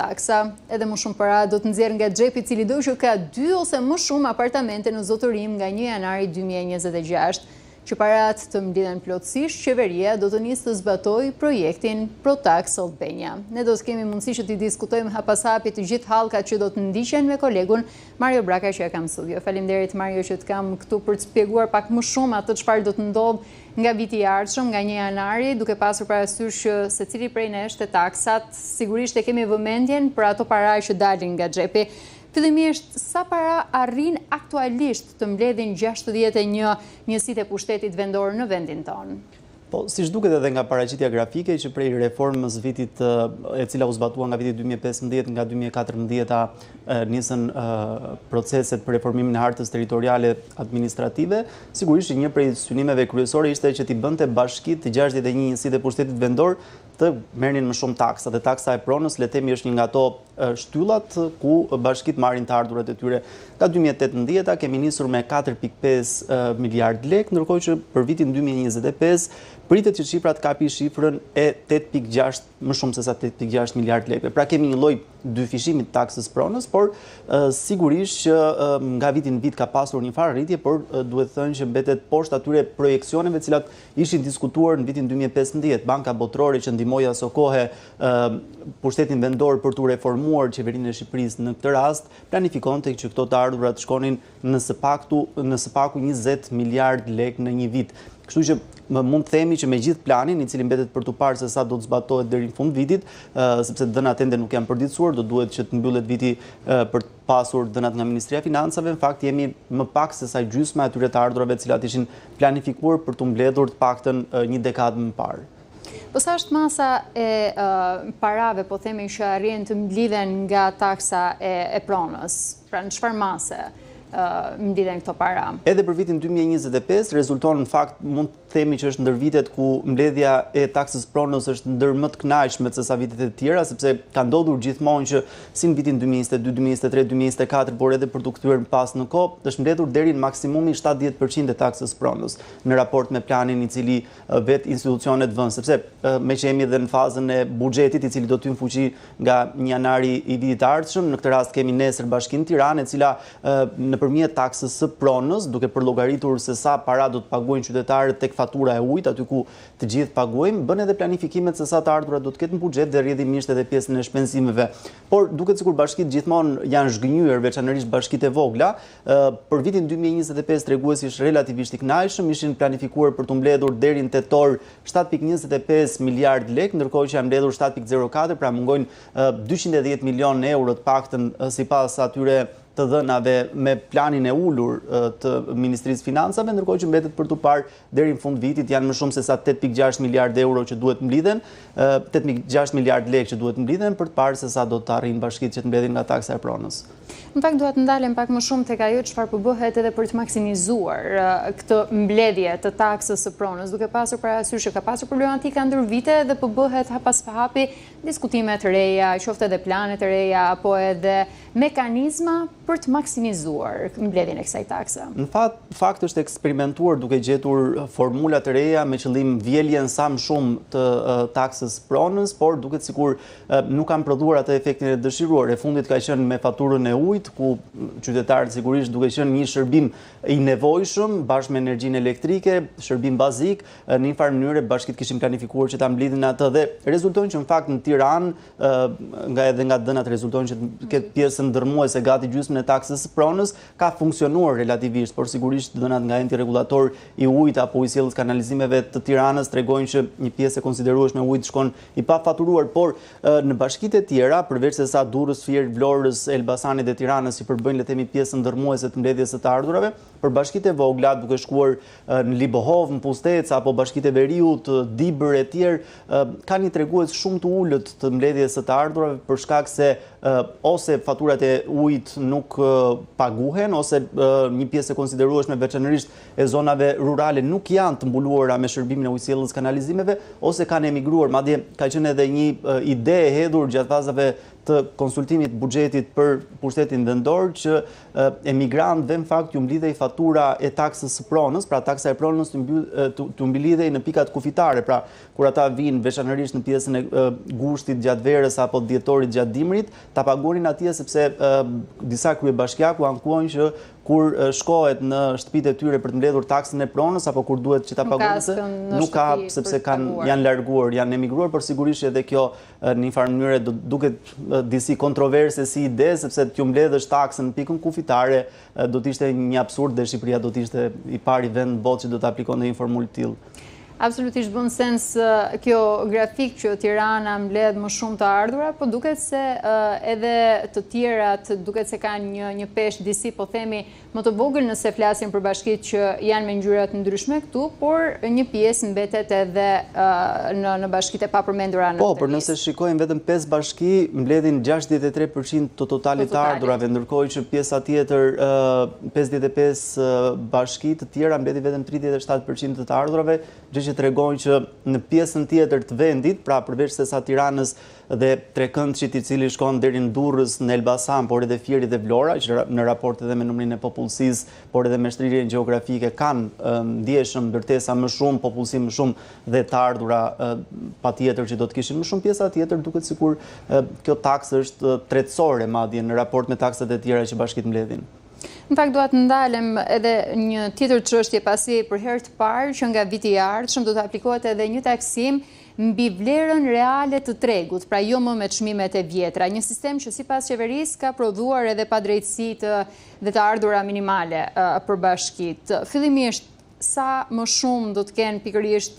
taksa. Edhe më shumë para do të nxjerrë nga xhepi i cili do që ka 2 ose më shumë apartamente në zotërim nga 1 janari 2026. Që parat të mblidhen plotësisht, qeveria do të nisë të zbatoj projektin ProTax Albania. Ne do të kemi mundësi që të diskutojmë hapas hapi të gjithë hallkat që do të ndiqen me kolegun Mario Braka që e kam studio. Faleminderit Mario që të kam këtu për të shpjeguar pak më shumë atë çfarë do të ndodh nga viti i ardhshëm, nga 1 janari, duke pasur parasysh që secili prej nesh te taksat sigurisht e kemi vëmendjen për ato para që dalin nga xhepi. Fillimisht, sa para arrin aktualisht të mbledhin 61 njësitë e pushtetit vendor në vendin tonë? Po, si duket edhe nga paraqitja grafike që prej reformës vitit e cila u zbatua nga viti 2015 nga 2014 nisën proceset për reformimin e hartës territoriale administrative, sigurisht një prej synimeve kryesore ishte që t'i bënte bashkitë të 61 njësitë e pushtetit vendor të merrnin më shumë taksa. Dhe taksa e pronës, le të themi, është një nga ato shtyllat ku bashkitë marrin të ardhurat e tyre. Nga 2018 kemi nisur me 4.5 miliard lek, ndërkohë që për vitin 2025 pritet që shifra të kapi shifrën e 8.6, më shumë se sa 8.6 miliard lekë. Pra kemi një lloj dyfishimi të taksës pronës, por sigurisht që nga viti në vit ka pasur një farë rritje, por duhet thënë që mbetet poshtë atyre projekcioneve të cilat ishin diskutuar në vitin 2015. Banka Botërore që ndihmoi aso kohë pushtetin vendor për të reformuar qeverinë e Shqipërisë në këtë rast, planifikonte që këto të ardhurat të shkonin në së paku 20 miliard lekë në një vit. Kështu që mund të themi që me gjithë planin, i cili mbetet për të parë se sa do të zbatohet deri në fund vitit, sepse dhënat ende nuk janë përditësuar, do duhet që të mbyllet viti për të pasur dhënat nga Ministria e Financave. Në fakt jemi më pak se sa gjysma e atyre të ardhurave të cilat ishin planifikuar për të mbledhur të paktën një dekadë më parë. Po sa është masa e parave, po themi që arrin të mblidhen nga taksa e pronës? Pra në çfarë mase mblidhen këto para? Edhe për vitin 2025 rezulton në fakt mund të themi që është ndër vitet ku mbledhja e taksës pronës është ndër më të kënaqshme se sa vitet e tjera, sepse ka ndodhur gjithmonë që si në vitin 2022, 2023, 2024, por edhe për të kthyer pas në kohë, është mbledhur deri në maksimumin 70% e taksës pronës në raport me planin i cili vet institucionet vënë, sepse me që jemi edhe në fazën e buxhetit i cili do të hyjë në fuqi nga 1 janari i vitit të ardhshëm, në këtë rast kemi nesër Bashkinë Tiranë, e cila nëpërmjet taksës së pronës, duke përllogaritur se sa para do të paguajnë qytetarët tek fatura e ujit, aty ku të gjithë paguajmë, bën edhe planifikimet se sa të ardhurat do të ketë në buxhet dhe rrjedhimisht edhe pjesën e shpenzimeve. Por duket sikur bashkitë gjithmonë janë zhgënjyer, veçanërisht bashkitë e vogla. Për vitin 2025 treguesi është relativisht i kënaqshëm, ishin planifikuar për të mbledhur deri në tetor 7.25 miliard lekë, ndërkohë që janë mbledhur 7.04, pra mungojnë 210 milion euro të paktën sipas atyre të dhënave me planin e ulur të Ministrisë Financave, ndërkohë që mbetet për të parë deri në fund vitit janë më shumë se sa 8.6 miliard euro që duhet mblidhen, 8.6 miliard lekë që duhet mblidhen për të parë se sa do të arrijnë bashkitë që të mbledhin nga taksa e pronës. Në fakt duhet ndalem pak më shumë tek ajo çfarë po bëhet edhe për të maksimizuar këtë mbledhje të taksës së pronës, duke pasur parasysh që ka pasur problematika ndër vite dhe po bëhet hapas hapi diskutime të reja, qoftë edhe plane të reja apo edhe mekanizma për të maksimizuar mbledhjen e kësaj takse. Në fakt është eksperimentuar duke gjetur formula të reja me qëllim vjeljen sa më shumë të taksës pronës, por duket sikur nuk kanë prodhuar atë efektin e dëshiruar. E fundit ka qenë me faturën e ujit, ku qytetarët sigurisht duke qenë një shërbim i nevojshëm bashkë me energjinë elektrike, shërbim bazik, në një farë mënyrë bashkitë kishin planifikuar që ta mblidhin atë dhe rezulton që në fakt në Tiranë, nga dënat rezulton që këtë pjesën ndërmuese gati gjysmën e taksës së pronës ka funksionuar relativisht, por sigurisht dënat nga enti rregullator i ujit apo i sjelljes kanalizimeve të Tiranës tregojnë që një pjesë e konsiderueshme e ujit shkon i pafaturuar, por në bashkitë e tjera, përveç se sa Durrës, Fier, Vlorës, Elbasanit dhe Tiranës i përbëjnë le të themi pjesën ndërmuese të mbledhjes së të ardhurave, për bashkitë e vogla duke shkuar në Libohov, në Pustec apo bashkitë e Veriut, Dibër e tjerë, kanë një tregues shumë të ulët të mbledhjes së të ardhurave për shkak se ose faturat e ujit nuk paguhen, ose një pjesë e konsiderueshme veçanërisht e zonave rurale nuk janë të mbuluara me shërbimin e ujësjelljes kanalizimeve, ose kanë emigruar. Madje ka qenë edhe një ide e hedhur gjatë fazave të konsultimit buxhetit për pushtetin vendor që emigrantëve në fakt ju mblidhej fatura e taksës së pronës, pra taksa e pronës të mblidhej në pikat kufitare, pra kur ata vinë veçanërisht në pjesën e gushtit gjatë verës apo dhjetorit gjatë dimrit, ta paguanin atje sepse disa kryebashkiaku ankuojnë që kur shkohet në shtëpitë e tyre për të mbledhur taksën e pronës apo kur duhet që ta paguajnë, nuk ka sepse janë larguar, janë emigruar, por sigurisht edhe kjo në një farë mënyrë duket disi kontroverse si ide, sepse t'ju mbledhësh taksën në pikën kufitare do të ishte një absurd dhe Shqipëria do të ishte i pari vend në botë që do të aplikonte një formulë të tillë. Absolutisht bën sens kjo grafik që Tirana mbledh më shumë të ardhura, po duket se edhe të tjerat duket se kanë një peshë disi, po themi, më të vogël nëse flasim për bashkitë që janë me ngjyrat ndryshme këtu, por një pjesë mbetet edhe në bashkitë e papërmendura në Po, por nëse shikojmë vetëm 5 bashki mbledhin 63% të totalit të ardhurave, ndërkohë që pjesa tjetër 55 bashki të tjera mbledhin vetëm 37% të ardhurave, gjë që tregojnë që në pjesën tjetër të vendit, pra përveç se sa Tiranës dhe Trekëndshit i cili shkon deri në Durrës, në Elbasan, por edhe Fieri dhe Vlora, që në raport edhe me numrin e popullsisë, por edhe me shtrirjen gjeografike kanë ndjeshëm ndërtesa më shumë, popullsi më shumë dhe të ardhura patjetër që do të kishin më shumë. Pjesa tjetër duket sikur kjo taksë është tretësore madje në raport me taksat e tjera që bashkitë mbledhin. Në fakt duhet ndalem edhe një tjetër çështje pasi për herë të parë që nga viti i ardhshëm do të aplikohet edhe një taksim mbi vlerën reale të tregut, pra jo më me çmimet e vjetra, një sistem që sipas qeverisë ka prodhuar edhe padrejtësitë dhe të ardhura minimale për bashkitë. Fillimisht sa më shumë do të kenë pikërisht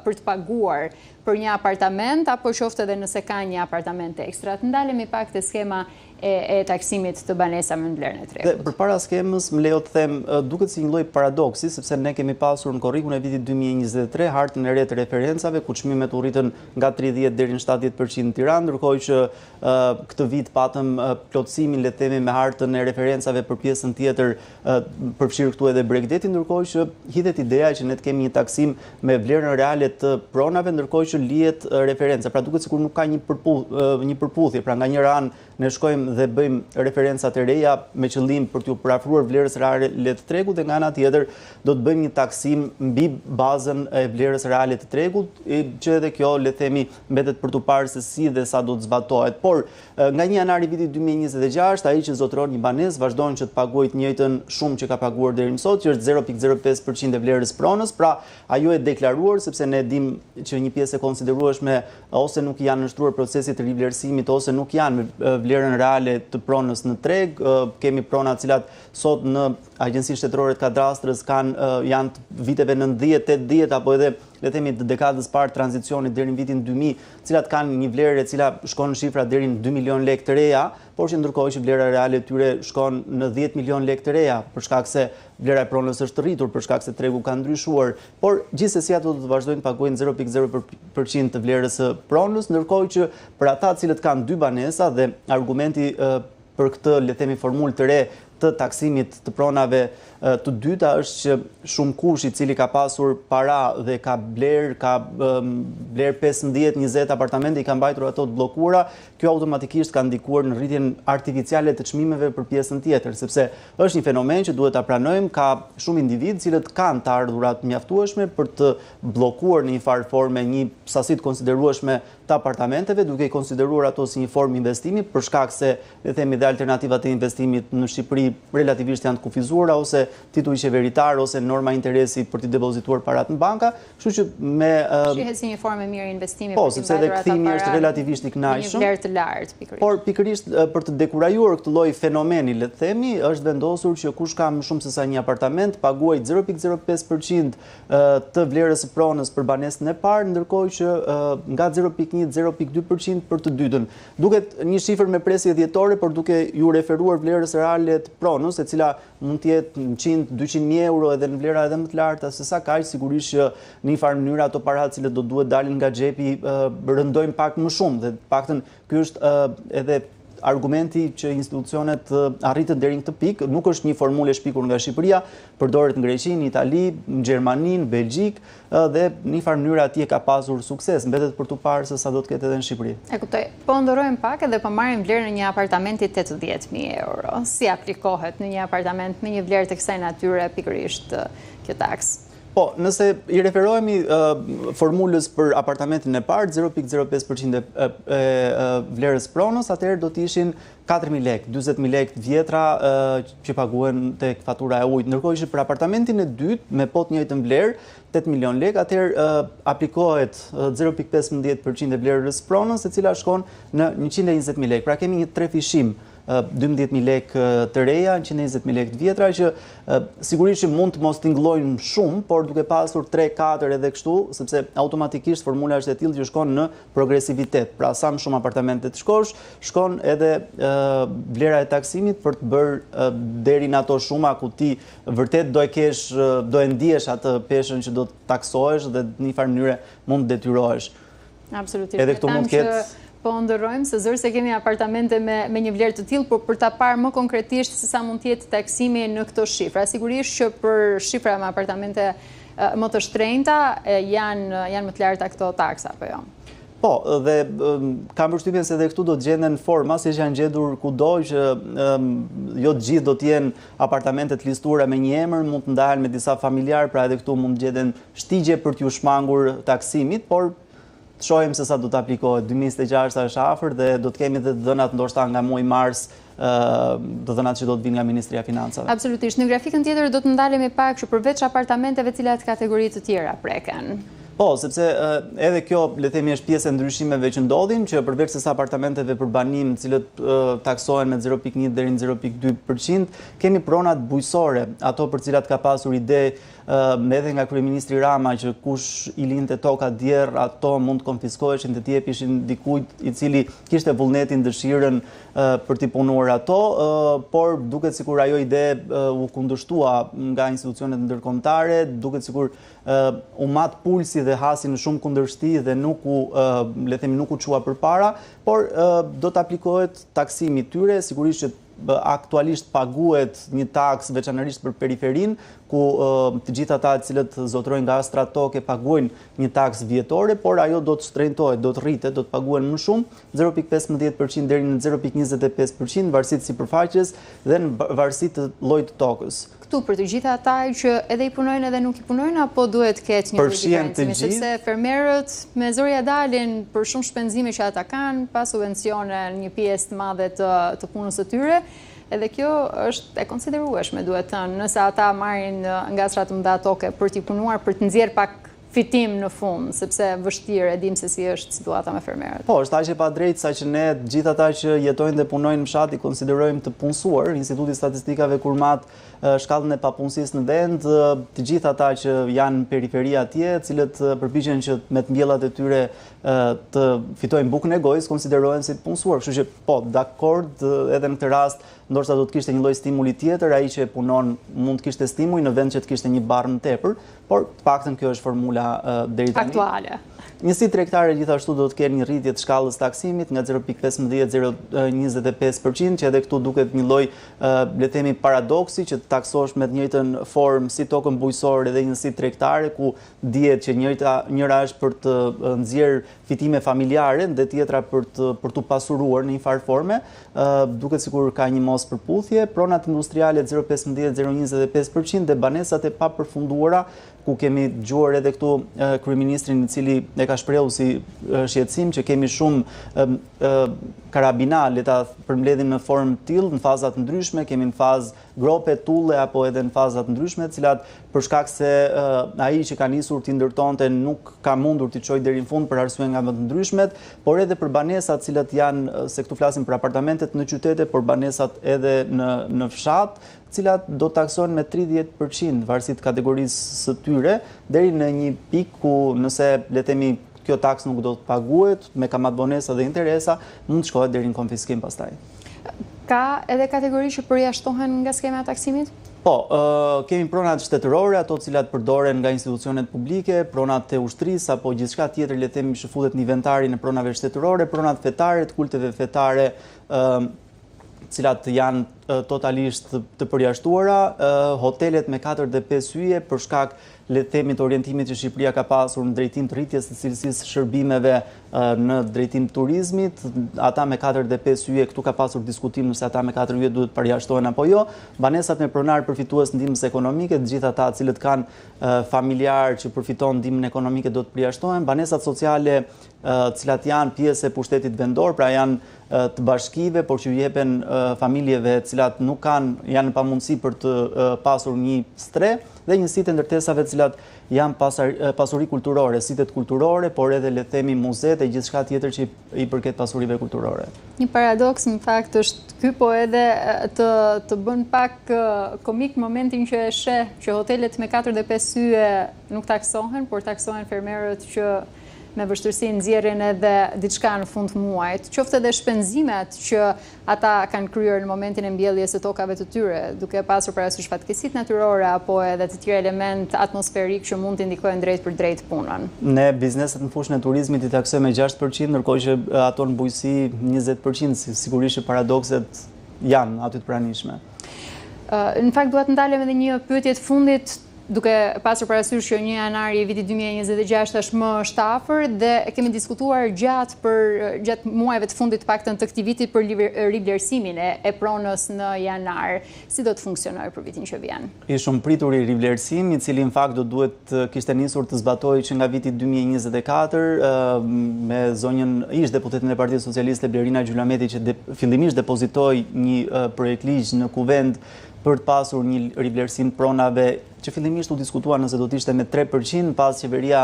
për të paguar për një apartament, apo qoftë edhe nëse ka një apartament ekstra. Të ndalemi pak te skema e taksimit të banesave në vlerën e tregut. Përpara skemës, më lejo të them, duket si një lloj paradoksi, sepse ne kemi pasur në korrikun e vitit 2023 hartën e re të referencave, ku çmimet u rritën nga 30 deri në 70% në Tiranë, ndërkohë që këtë vit patëm plotësimin, le të themi, me hartën e referencave për pjesën tjetër, përfshirë këtu edhe Bregdeti, ndërkohë që hidhet ideja që ne të kemi një taksim me vlerën reale të pronave, ndërkohë që lihet referenca. Pra duket sikur nuk ka një përputhje, pra nga njëra anë ne shkojmë dhe bëjmë referencat e reja me qëllim për t'ju parafruar vlerës reale të tregut, dhe nga ana tjetër do të bëjmë një taksim mbi bazën e vlerës reale të tregut, që edhe kjo le të themi mbetet për t'u parë se si dhe sa do të zbatohet. Por nga 1 janar i vitit 2026, ai që zotëron një banesë vazhdon që të paguajë të njëjtën shumë që ka paguar deri më sot, që është 0.05% e vlerës pronës, pra ajo e deklaruar, sepse ne dimë që një pjesë e konsiderueshme ose nuk janë nënshtruar procesit të rivlerësimit ose nuk janë me vlerën reale të pronës në treg. Kemi prona të cilat sot në Agjencinë Shtetërore të Kadastrës janë viteve 90, 80 apo edhe le të themi të dekadës parë tranzicionit deri në vitin 2000, të cilat kanë një vlerë e cila shkon në shifra deri në 2 milion lekë të reja, por që ndërkohë që vlera reale e tyre shkon në 10 milion lekë të reja, për shkak se vlera e pronës është rritur, për shkak se tregu ka ndryshuar, por gjithsesi ato do të vazhdojnë të paguajnë 0.0% të vlerës së pronës, ndërkohë që për ata të cilët kanë 2 banesa, dhe argumenti për këtë le të themi formulë të re të taksimit të pronave të dyta është që shumë kush i cili ka pasur para dhe ka bler 15-20 apartamente, i ka mbajtur ato të bllokuara, kjo automatikisht ka ndikuar në rritjen artificiale të çmimeve për pjesën tjetër, sepse është një fenomen që duhet ta pranojmë, ka shumë individ cilët kanë të ardhurat mjaftueshme për të bllokuar në një farë forme një sasi të konsiderueshme të apartamenteve, duke i konsideruar ato si një formë investimi, për shkak se le të themi dhe alternativat e investimit në Shqipëri relativisht janë të kufizuara, ose titull qeveritar ose norma interesi për të depozituar parat në banka, kështu që me shihet si një formë e mirë investimi. Po, sepse edhe kthimi është relativisht i kënaqshëm. Një vlerë të lartë pikërisht. Por pikërisht për të dekurajuar këtë lloj fenomeni, le të themi, është vendosur që kush ka më shumë se sa një apartament paguaj 0.05% të vlerës së pronës për banesën e parë, ndërkohë që nga 0.1-0.2% për të dytën. Duket një shifër me presje dhjetore, por duke ju referuar vlerës reale të pronës, e cila mund të jetë 100-200.000 euro edhe në vlera edhe më të larta se sa kaq, sigurisht që në një farë mënyrë ato paratë cilët do duhet dalin nga xhepi rëndojnë pak më shumë, dhe paktën ky është edhe argumenti që institucionet arritën deri në këtë pikë nuk është një formulë e shpikur nga Shqipëria, përdoret në Greqi, në Itali, në Gjermani, në Belgjik dhe në një farë mënyrë atje ka pasur sukses, mbetet për tu parë se sa do të ketë edhe në Shqipëri. E kuptoj. Po ndërojmë pak edhe po marrim vlerën e një apartamenti 80.000 euro. Si aplikohet në një apartament me një vlerë të kësaj natyre pikërisht kjo taksë? Po, nëse i referohemi formulës për apartamentin e parë, 0.05% e vlerës pronës, atëherë do të ishin 4.000 lekë, 20.000 lekë vjetra që paguen tek fatura e ujit. Ndërkohë që për apartamentin e dytë me pot njëjtën vlerë, 8 milion lekë, atëherë aplikohet 0.15% e vlerës pronës, e cila shkon në 120.000 lekë. Pra kemi një trefishim 12.000 lekë të reja, 120.000 lekë të vjetra, që sigurisht që mund të mos tingëllojnë shumë, por duke pasur 3-4 edhe kështu, sepse automatikisht formula është e tillë që shkon në progresivitet. Pra sa më shumë apartamente të shkosh, shkon edhe vlera e taksimit për të bërë deri në ato shuma ku ti vërtet do e ndihesh atë peshën që do të taksohesh dhe në një farë mënyre mund të detyrohesh. Absolutisht. Edhe këtu mund të ketë po ndërrojmë se zërë se kemi apartamente me një vlerë të tillë, por për ta parë më konkretisht se sa mund të jetë taksimi në këto shifra. Sigurisht që për shifra me apartamente më të shtrenjta janë më të larta këto taksa, apo jo? Po, dhe kam përshtypjen se edhe këtu do të gjenden forma, siç janë gjetur kudo që jo të gjithë do të jenë apartamentet listuara me një emër, mund të ndahen me disa familjar, pra edhe këtu mund të gjenden shtigje për t'ju shmangur taksimit, por të shohim se sa do të aplikohet. 2026 është afër dhe do të kemi dhe dhënat ndoshta nga muaji mars, dhënat që do të vinë nga Ministria e Financave. Absolutisht. Në grafikën tjetër do të ndalemi pak që përveç apartamenteve cilat kategori të tjera preken. Po, sepse edhe kjo, le themi, është pjesë e ndryshimeve që ndodhin, që përveç se sa apartamenteve për banim, cilët taksohen me 0.1 deri në 0.2%, kemi pronat bujësore, ato për cilat ka pasur ide edhe nga kryeministri Rama që kush i linte toka djerë, ato mund të konfiskoheshin të t'jepishin dikujt i cili kishte vullnetin, dëshirën për t'i punuar ato, por duket sikur ajo ide u kundërshtua nga institucionet ndërkombëtare, duket sikur u mat pulsi dhe hasi në shumë kundërshti dhe nuk u çua përpara, por do të aplikohet taksimi tyre, sigurisht që aktualisht paguhet një taks veçanërisht për periferin, ku të gjithë ata të cilët zotrojnë nga astra toke paguajnë një taks vjetore, por ajo do të shtrenjtohet, do të rritet, do të paguen më shumë, 0.15% deri në 0.25%, varësisht sipërfaqes dhe në varësi të llojit të tokës. Këtu për të gjitha ata që edhe i punojnë edhe nuk i punojnë, apo duhet ketë një diferencim, sepse fermerët me zorja dalin për shumë shpenzime që ata kanë, pa subvencione një pjesë të madhe të punës së tyre, edhe kjo është e konsiderueshme, duhet thënë, nëse ata marrin nga astra të mëdha toke për t'i punuar, për të nxjerrë pak fitim në fund, sepse vështirë e dim se si është situata me fermerët. Po, është aq e padrejtë sa që ne gjithë ata që jetojnë dhe punojnë në fshat i konsiderojmë të punësuar. Instituti i Statistikave kur mat shkallën e papunësisë në vend, të gjithë ata që janë në periferi atje, cilët përpiqen që me të mbjellat e tyre të fitojnë bukën e gojës, konsiderohen si të punësuar. Kështu që po, dakord, edhe në këtë rast ndoshta do të kishte një lloj stimuli tjetër, ai që punon mund të kishte stimuj në vend që të kishte një barr më tepër, por të paktën kjo është formula deri tani. Aktuale. Njësi tregtare gjithashtu do të kenë një rritje të shkallës taksimit nga 0.15-0.25%, që edhe këtu duket një lloj le themi paradoksi që të taksosh me të njëjtën formë si tokën bujësore dhe njësi tregtare ku dihet që njëra është për të nxjerrë fitime familjare dhe tjetra për të pasuruar në një farë forme, duket sikur ka një mos përputhje. Pronat industriale 0.15-0.25% dhe banesat e papërfunduara, ku kemi dëgjuar edhe këtu kryeministrin i cili e ka shprehur si shqetësim që kemi shumë karabina, le ta përmbledhim në formë të tillë, në faza të ndryshme, kemi në fazë grope, tulle apo edhe në faza të ndryshme, të cilat për shkak se ai që ka nisur t'i ndërtonte nuk ka mundur t'i çojë deri në fund për arsye nga më të ndryshmet, por edhe për banesat të cilat janë, se këtu flasim për apartamentet në qytete, por banesat edhe në fshat, cilat do taksohen me 30% varësisht kategorisë së tyre, deri në një pikë ku nëse le të themi kjo taks nuk do të paguhet, me kamatbonesa dhe interesa, mund të shkohet deri në konfiskim pastaj. Ka edhe kategori që përjashtohen nga skema e taksimit? Po, kemi pronat shtetërore, ato cilat përdoren nga institucionet publike, pronat të ushtrisë apo gjithçka tjetër le të themi që futet në inventarin e pronave shtetërore, pronat fetare, të kulteve fetare cilat janë totalisht të përjashtuara, hotelet me 4 dhe 5 yje për shkak le të themi të orientimit që Shqipëria ka pasur në drejtim të rritjes të cilësisë shërbimeve në drejtim të turizmit, ata me 4 dhe 5 yje, këtu ka pasur diskutim nëse ata me 4 yje duhet përjashtohen apo jo. Banesat me pronar përfitues ndihmës ekonomike, të gjithë ata cilët kanë familjar që përfiton ndihmën ekonomike do të përjashtohen. Banesat sociale, cilat janë pjesë e pushtetit vendor, pra janë të bashkive, por që jepen familjeve cilat nuk janë pamundësi për të pasur një stre, dhe njësitë e ndërtesave cilat janë pasuri kulturore, sitet kulturore, por edhe le të themi muzet e gjithçka tjetër që i përket pasurive kulturore. Një paradoks në fakt është ky, po edhe të bën pak komik momentin që e sheh që hotelet me 4 dhe 5 yje nuk taksohen, por taksohen fermerët që me vështirësi nxjerrin edhe diçka në fund muajit, qoftë edhe shpenzimet që ata kanë kryer në momentin e mbjelljes së tokave të tyre, duke pasur parasysh fatkeqësitë natyrore apo edhe të tjerë element atmosferik që mund të ndikojnë drejt për drejt punën. Ne bizneset në fushën e turizmit i taksojmë me 6%, ndërkohë që ato në bujqësi 20%, sigurisht që paradokset janë aty të pranishme. Në fakt duhet të ndalem edhe një pyetje të fundit, duke pasur parasysh që 1 janari i vitit 2026 është më shtafer dhe kemi diskutuar gjatë muajve të fundit paktën të këtij viti për rivlerësimin e pronës në janar. Si do të funksionojë për vitin që vjen? I shumë pritur i rivlerësim, i cili në fakt do duhet kishte nisur të zbatojë që nga viti 2024 me zonjën ish deputetin e Partisë Socialiste Blerina Gjylameti që fillimisht depozitoi një projekt ligj në kuvend për të pasur një rivlerësim pronave që fillimisht u diskutua nëse do të ishte me 3%, pas qeveria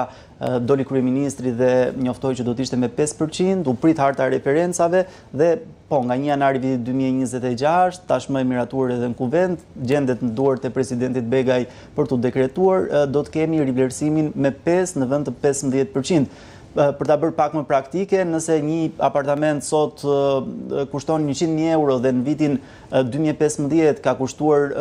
doli kryeministri dhe njoftoi që do të ishte me 5%, u prit harta e referencave dhe nga 1 janari vitit 2026, tashmë e miratuar edhe në kuvend, gjendet në duart e presidentit Begaj për të dekretuar, do të kemi rivlerësimin me 5 në vend të 15%. Për ta bërë pak më praktike, nëse një apartament sot kushton 100.000 euro dhe në vitin 2015 ka kushtuar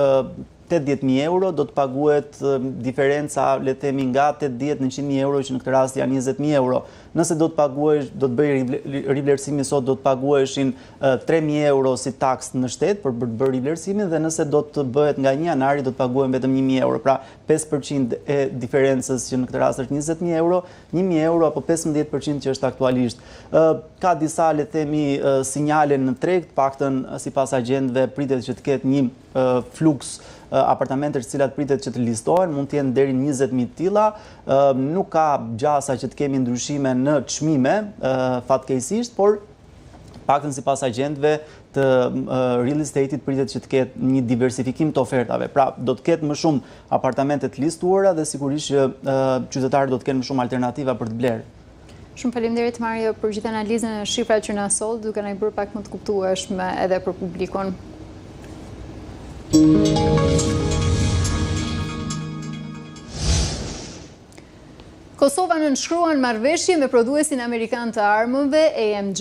80.000 euro, do të paguhet diferenca, le të themi, nga 80 në 100.000 euro, që në këtë rast janë 20.000 euro. Nëse do të bëj rivlerësimin sot, do të paguheshin 3.000 euro si taks në shtet për të bërë rivlerësimin, dhe nëse do të bëhet nga 1 janari, do të paguhen vetëm 1.000 euro. Pra 5% e diferencës që në këtë rast është 20.000 euro, 1.000 euro apo 15% që është aktualisht. Ka disa, le të themi, sinjale në treg, paktën sipas agjendëve pritet që të ketë një fluks apartamentet cilat pritet që të listohen, mund të jenë deri 20.000 tilla, nuk ka gjasa që të kemi ndryshime në çmime fatkeqësisht, por paktën sipas agjendëve të real estate-it pritet që të ketë një diversifikim të ofertave. Pra, do të ketë më shumë apartamente të listuara dhe sigurisht që qytetarët do të kenë më shumë alternativa për të blerë. Shumë faleminderit Mario për gjithë analizën e shifrave që na soll, duke na bërë pak më të kuptueshme edhe për publikun. Kosova nënshkruan marrëveshje me prodhuesin amerikan të armëve AMG